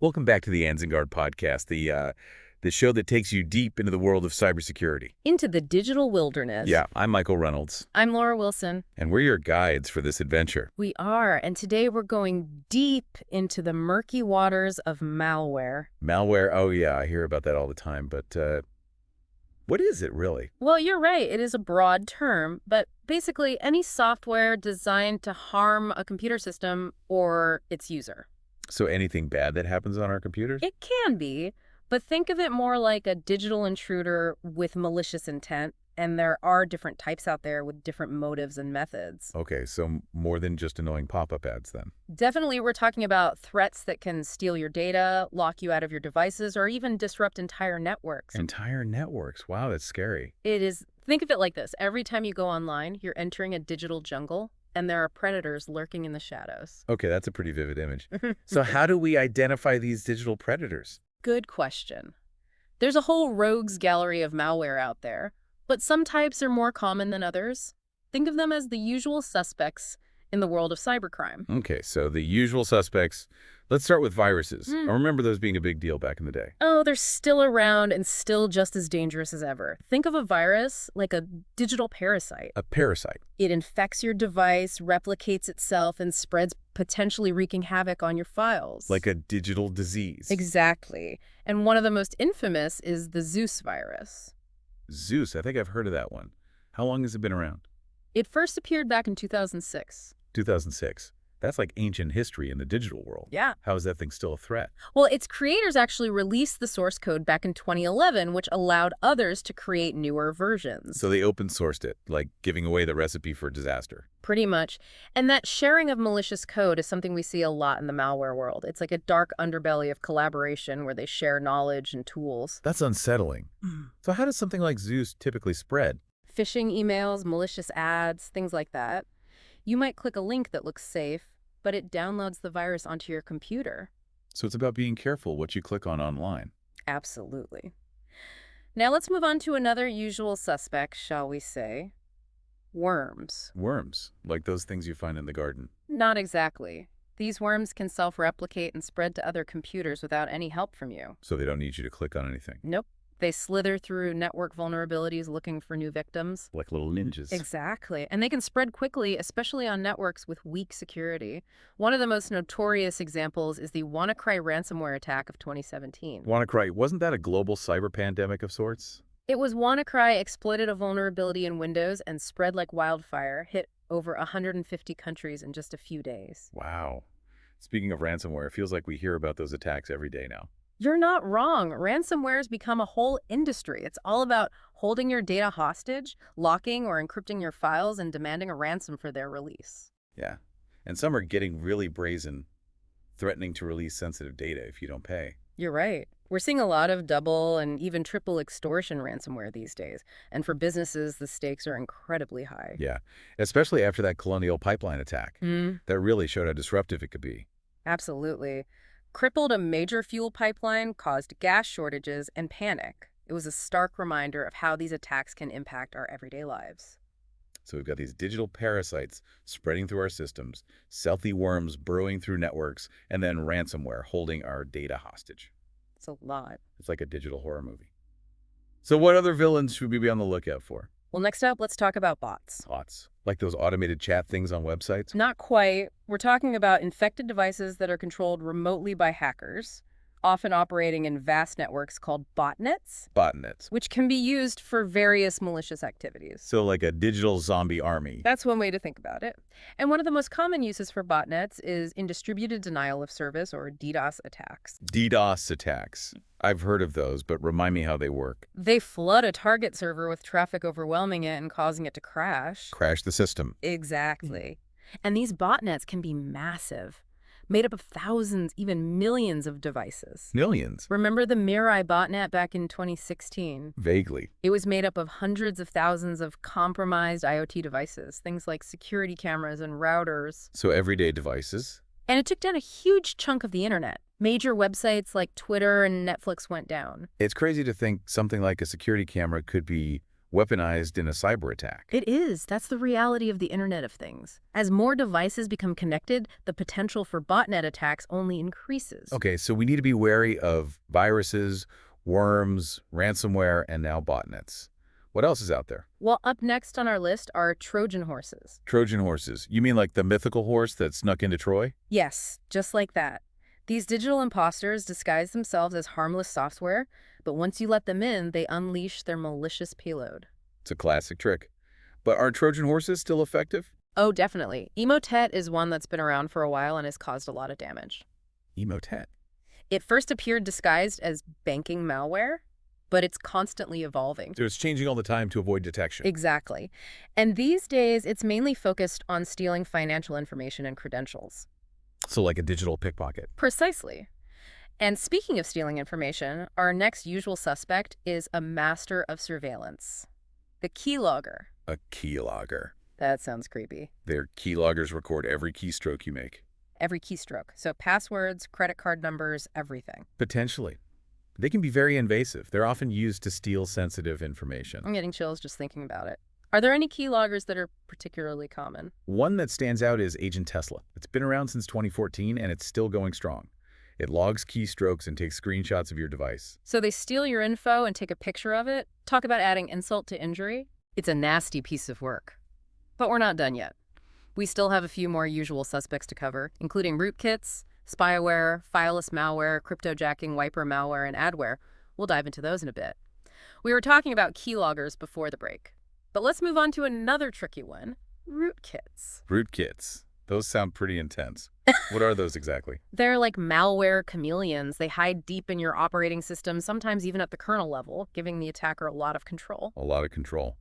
Welcome back to the AnzenGuard Podcast, the show that takes you deep into the world of cybersecurity. Into the digital wilderness. Yeah, I'm Michael Reynolds. I'm Laura Wilson. And we're your guides for this adventure. We are, and today we're going deep into the murky waters of malware. Malware, oh yeah, I hear about that all the time, but what is it really? Well, you're right, it is a broad term, but basically any software designed to harm a computer system or its user. So anything bad that happens on our computers? It can be, but think of it more like a digital intruder with malicious intent, and there are different types out there with different motives and methods. Okay, so more than just annoying pop-up ads then. Definitely, we're talking about threats that can steal your data, lock you out of your devices, or even disrupt entire networks. Entire networks, wow, that's scary. It is, think of it like this. Every time you go online, you're entering a digital jungle, and there are predators lurking in the shadows. Okay, that's a pretty vivid image. So how do we identify these digital predators? Good question. There's a whole rogues gallery of malware out there, but some types are more common than others. Think of them as the usual suspects in the world of cybercrime. Okay, so the usual suspects. Let's start with viruses. I remember those being a big deal back in the day. Oh, they're still around and still just as dangerous as ever. Think of a virus like a digital parasite. A parasite. It infects your device, replicates itself, and spreads, potentially wreaking havoc on your files. Like a digital disease. Exactly. And one of the most infamous is the Zeus virus. Zeus, I think I've heard of that one. How long has it been around? It first appeared back in 2006. 2006. That's like ancient history in the digital world. Yeah. How is that thing still a threat? Well, its creators actually released the source code back in 2011, which allowed others to create newer versions. So they open sourced it, like giving away the recipe for disaster. Pretty much. And that sharing of malicious code is something we see a lot in the malware world. It's like a dark underbelly of collaboration where they share knowledge and tools. That's unsettling. So how does something like Zeus typically spread? Phishing emails, malicious ads, things like that. You might click a link that looks safe, but it downloads the virus onto your computer. So it's about being careful what you click on online. Absolutely. Now let's move on to another usual suspect, shall we say. Worms. Worms, like those things you find in the garden. Not exactly. These worms can self-replicate and spread to other computers without any help from you. So they don't need you to click on anything. Nope. They slither through network vulnerabilities looking for new victims. Like little ninjas. Exactly. And they can spread quickly, especially on networks with weak security. One of the most notorious examples is the WannaCry ransomware attack of 2017. WannaCry, wasn't that a global cyber pandemic of sorts? It was WannaCry exploited a vulnerability in Windows and spread like wildfire, hit over 150 countries in just a few days. Wow. Speaking of ransomware, it feels like we hear about those attacks every day now. You're not wrong. Ransomware has become a whole industry. It's all about holding your data hostage, locking or encrypting your files, and demanding a ransom for their release. Yeah. And some are getting really brazen, threatening to release sensitive data if you don't pay. You're right. We're seeing a lot of double and even triple extortion ransomware these days. And for businesses, the stakes are incredibly high. Yeah. Especially after that Colonial Pipeline attack. That really showed how disruptive it could be. Absolutely. Crippled a major fuel pipeline, caused gas shortages, and panic. It was a stark reminder of how these attacks can impact our everyday lives. So we've got these digital parasites spreading through our systems, stealthy worms burrowing through networks, and then ransomware holding our data hostage. It's a lot. It's like a digital horror movie. So what other villains should we be on the lookout for? Well, next up, let's talk about bots. Bots. Like those automated chat things on websites? Not quite. We're talking about infected devices that are controlled remotely by hackers, often operating in vast networks called botnets. Botnets. Which can be used for various malicious activities. So like a digital zombie army. That's one way to think about it. And one of the most common uses for botnets is in distributed denial of service, or DDoS attacks. DDoS attacks. I've heard of those, but remind me how they work. They flood a target server with traffic overwhelming it and causing it to crash. Crash the system. Exactly. And these botnets can be massive, made up of thousands, even millions of devices. Millions? Remember the Mirai botnet back in 2016? Vaguely. It was made up of hundreds of thousands of compromised IoT devices, things like security cameras and routers. So everyday devices? And it took down a huge chunk of the internet. Major websites like Twitter and Netflix went down. It's crazy to think something like a security camera could be weaponized in a cyber attack. It is. That's the reality of the Internet of Things. As more devices become connected, the potential for botnet attacks only increases. Okay, so we need to be wary of viruses, worms, ransomware, and now botnets. What else is out there? Well, up next on our list are Trojan horses. Trojan horses. You mean like the mythical horse that snuck into Troy? Yes, just like that. These digital imposters disguise themselves as harmless software, but once you let them in, they unleash their malicious payload. It's a classic trick. But are Trojan horses still effective? Oh, definitely. Emotet is one that's been around for a while and has caused a lot of damage. Emotet. It first appeared disguised as banking malware, but it's constantly evolving. So it's changing all the time to avoid detection. Exactly. And these days, it's mainly focused on stealing financial information and credentials. So like a digital pickpocket. Precisely. And speaking of stealing information, our next usual suspect is a master of surveillance. The keylogger. A keylogger. That sounds creepy. Their keyloggers record every keystroke you make. Every keystroke. So passwords, credit card numbers, everything. Potentially. They can be very invasive. They're often used to steal sensitive information. I'm getting chills just thinking about it. Are there any keyloggers that are particularly common? One that stands out is Agent Tesla. It's been around since 2014 and it's still going strong. It logs keystrokes and takes screenshots of your device. So they steal your info and take a picture of it? Talk about adding insult to injury? It's a nasty piece of work. But we're not done yet. We still have a few more usual suspects to cover, including rootkits, spyware, fileless malware, cryptojacking, wiper malware, and adware. We'll dive into those in a bit. We were talking about keyloggers before the break. But let's move on to another tricky one, rootkits. Rootkits. Those sound pretty intense. What are those exactly? They're like malware chameleons. They hide deep in your operating system, sometimes even at the kernel level, giving the attacker a lot of control. A lot of control.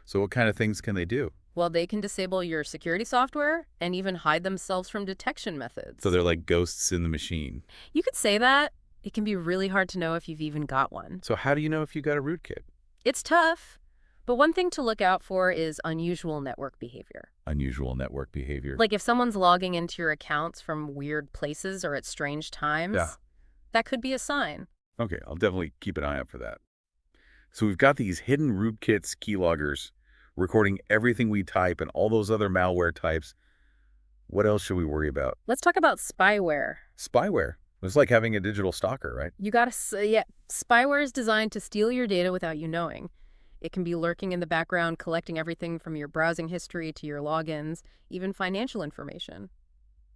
So what kind of things can they do? Well, they can disable your security software and even hide themselves from detection methods. So they're like ghosts in the machine. You could say that. It can be really hard to know if you've even got one. So how do you know if you got a rootkit? It's tough. But one thing to look out for is unusual network behavior. Unusual network behavior. Like if someone's logging into your accounts from weird places or at strange times, that could be a sign. Okay, I'll definitely keep an eye out for that. So we've got these hidden rootkits, keyloggers, recording everything we type and all those other malware types. What else should we worry about? Let's talk about spyware. Spyware. It's like having a digital stalker, right? You gotta, yeah, spyware is designed to steal your data without you knowing. It can be lurking in the background, collecting everything from your browsing history to your logins, even financial information.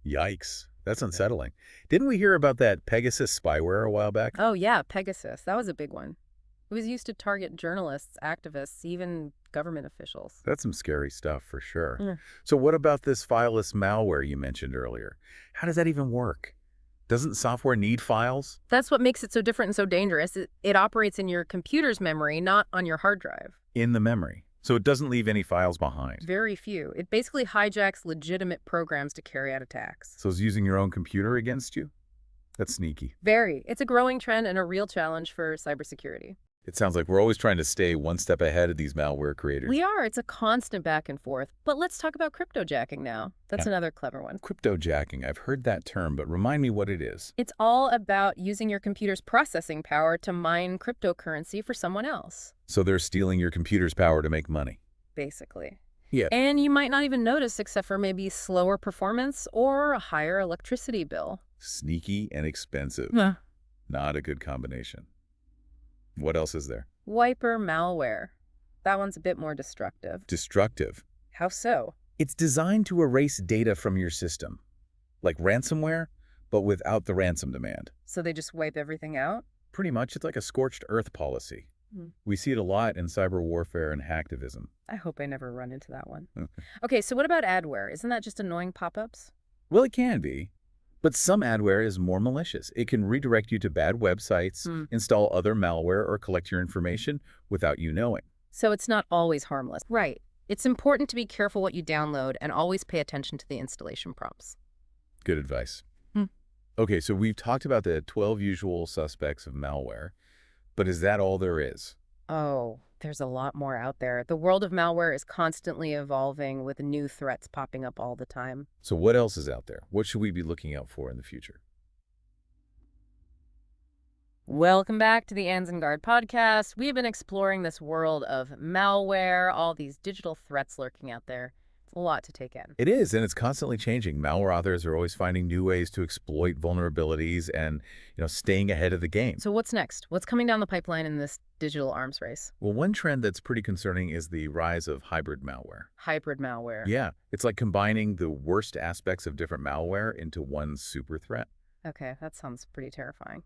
Yikes. That's unsettling. Didn't we hear about that Pegasus spyware a while back? Oh, yeah, Pegasus. That was a big one. It was used to target journalists, activists, even government officials. That's some scary stuff for sure. Mm. So what about this fileless malware you mentioned earlier? How does that even work? Doesn't software need files? That's what makes it so different and so dangerous. It operates in your computer's memory, not on your hard drive. In the memory. So it doesn't leave any files behind. Very few. It basically hijacks legitimate programs to carry out attacks. So it's using your own computer against you? That's sneaky. Very. It's a growing trend and a real challenge for cybersecurity. It sounds like we're always trying to stay one step ahead of these malware creators. We are. It's a constant back and forth. But let's talk about cryptojacking now. That's another clever one. Cryptojacking. I've heard that term, but remind me what it is. It's all about using your computer's processing power to mine cryptocurrency for someone else. So they're stealing your computer's power to make money. Basically. Yeah. And you might not even notice except for maybe slower performance or a higher electricity bill. Sneaky and expensive. Huh. Not a good combination. What else is there? Wiper malware. That one's a bit more destructive. Destructive. How so? It's designed to erase data from your system. Like ransomware, but without the ransom demand. So they just wipe everything out? Pretty much, it's like a scorched earth policy. Hmm. We see it a lot in cyber warfare and hacktivism. I hope I never run into that one. Okay. Okay, so what about adware? Isn't that just annoying pop-ups? Well, it can be. But some adware is more malicious. It can redirect you to bad websites, install other malware, or collect your information without you knowing. So it's not always harmless. Right. It's important to be careful what you download and always pay attention to the installation prompts. Good advice. Okay, so we've talked about the 12 usual suspects of malware, but is that all there is? Oh, there's a lot more out there. The world of malware is constantly evolving with new threats popping up all the time. So what else is out there? What should we be looking out for in the future? Welcome back to the AnzenGuard Podcast. We've been exploring this world of malware, all these digital threats lurking out there. It's a lot to take in. It is, and it's constantly changing. Malware authors are always finding new ways to exploit vulnerabilities and, staying ahead of the game. So what's next? What's coming down the pipeline in this digital arms race? Well, one trend that's pretty concerning is the rise of hybrid malware. Hybrid malware. Yeah, it's like combining the worst aspects of different malware into one super threat. Okay, that sounds pretty terrifying.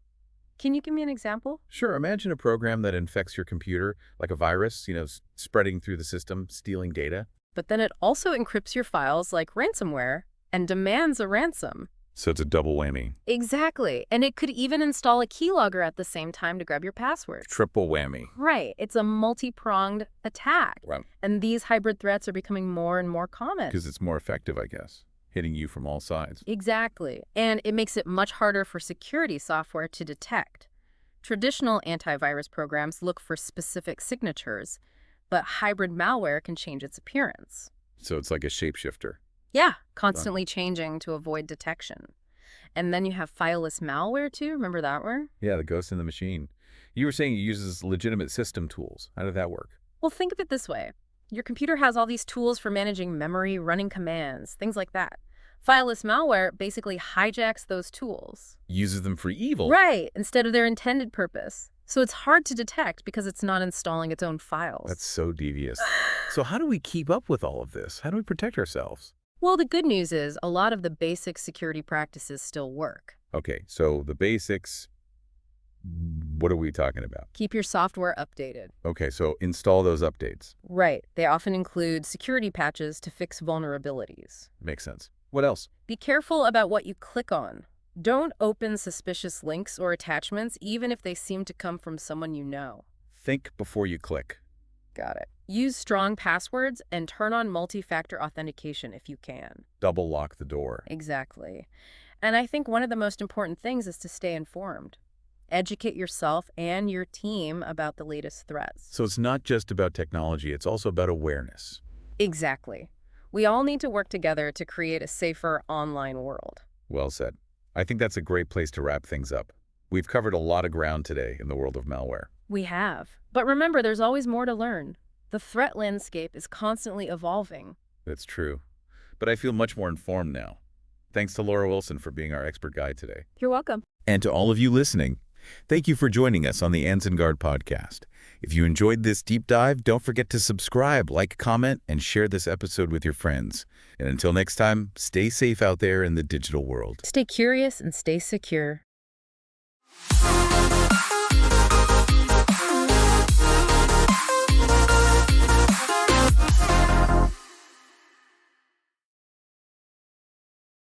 Can you give me an example? Sure, imagine a program that infects your computer like a virus, spreading through the system, stealing data. But then it also encrypts your files like ransomware and demands a ransom. So it's a double whammy. Exactly. And it could even install a keylogger at the same time to grab your passwords. Triple whammy. Right. It's a multi-pronged attack. Right. And these hybrid threats are becoming more and more common. Because it's more effective, I guess, hitting you from all sides. Exactly. And it makes it much harder for security software to detect. Traditional antivirus programs look for specific signatures, but hybrid malware can change its appearance. So it's like a shapeshifter. Yeah, constantly changing to avoid detection. And then you have fileless malware too. Remember that one? Yeah, the ghost in the machine. You were saying it uses legitimate system tools. How did that work? Well, think of it this way. Your computer has all these tools for managing memory, running commands, things like that. Fileless malware basically hijacks those tools. Uses them for evil. Right, instead of their intended purpose. So it's hard to detect because it's not installing its own files. That's so devious. So how do we keep up with all of this? How do we protect ourselves? Well, the good news is a lot of the basic security practices still work. Okay, so the basics, what are we talking about? Keep your software updated. Okay, so install those updates. Right. They often include security patches to fix vulnerabilities. Makes sense. What else? Be careful about what you click on. Don't open suspicious links or attachments, even if they seem to come from someone you know. Think before you click. Got it. Use strong passwords and turn on multi-factor authentication if you can. Double lock the door. Exactly. And I think one of the most important things is to stay informed. Educate yourself and your team about the latest threats. So it's not just about technology, it's also about awareness. Exactly. We all need to work together to create a safer online world. Well said. I think that's a great place to wrap things up. We've covered a lot of ground today in the world of malware. We have. But remember, there's always more to learn. The threat landscape is constantly evolving. That's true. But I feel much more informed now. Thanks to Laura Wilson for being our expert guide today. You're welcome. And to all of you listening, thank you for joining us on the AnzenGuard Podcast. If you enjoyed this deep dive, don't forget to subscribe, like, comment, and share this episode with your friends. And until next time, stay safe out there in the digital world. Stay curious and stay secure.